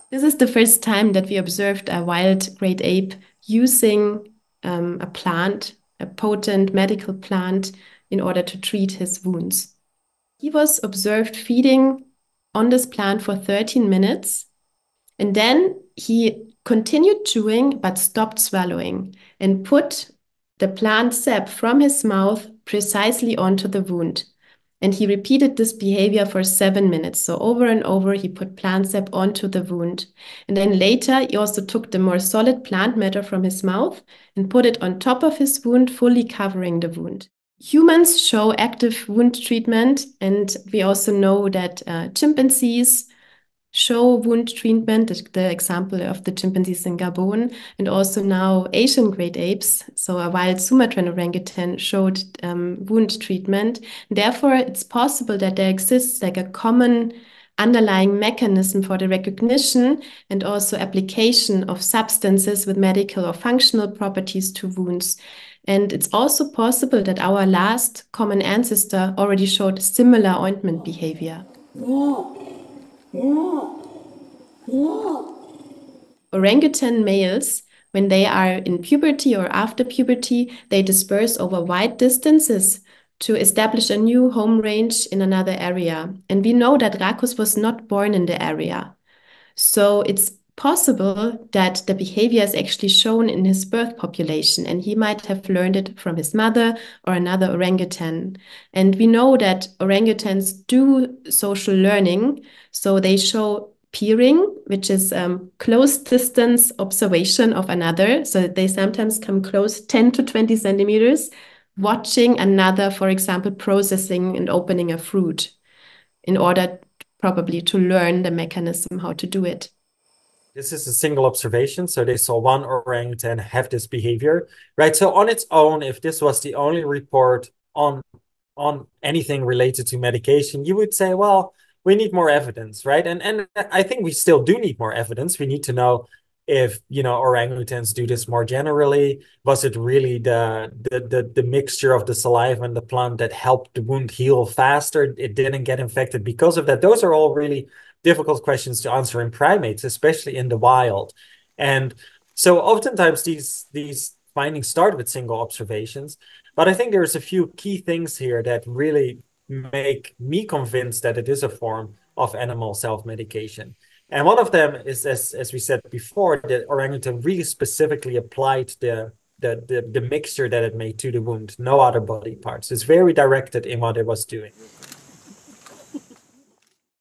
This is the first time that we observed a wild great ape using a plant, a potent medical plant, in order to treat his wounds. He was observed feeding on this plant for 13 minutes, and then he continued chewing but stopped swallowing and put the plant sap from his mouth precisely onto the wound. And he repeated this behavior for 7 minutes. So over and over, he put plant sap onto the wound. And then later, he also took the more solid plant matter from his mouth and put it on top of his wound, fully covering the wound. Humans show active wound treatment, and we also know that chimpanzees show wound treatment, the example of the chimpanzees in Gabon, and also now Asian great apes, so a wild Sumatran orangutan showed wound treatment. Therefore, it's possible that there exists like a common underlying mechanism for the recognition and also application of substances with medical or functional properties to wounds. And it's also possible that our last common ancestor already showed similar ointment behavior. Orangutan males, when they are in puberty or after puberty, they disperse over wide distances to establish a new home range in another area. And we know that Racus was not born in the area. So it's possible that the behavior is actually shown in his birth population, and he might have learned it from his mother or another orangutan. And we know that orangutans do social learning, so they show peering, which is close distance observation of another. So they sometimes come close 10 to 20 centimeters, watching another, for example, processing and opening a fruit in order probably to learn the mechanism how to do it. This is a single observation. So they saw one orangutan have this behavior, right? So on its own, if this was the only report on anything related to medication, you would say, well, we need more evidence, right? And I think we still do need more evidence. We need to know if, orangutans do this more generally. Was it really the mixture of the saliva and the plant that helped the wound heal faster? It didn't get infected because of that. Those are all really difficult questions to answer in primates, especially in the wild. And so oftentimes these findings start with single observations, but I think there's a few key things here that really make me convinced that it is a form of animal self-medication. And one of them is, as we said before, that orangutan really specifically applied the mixture that it made to the wound, no other body parts. It's very directed in what it was doing.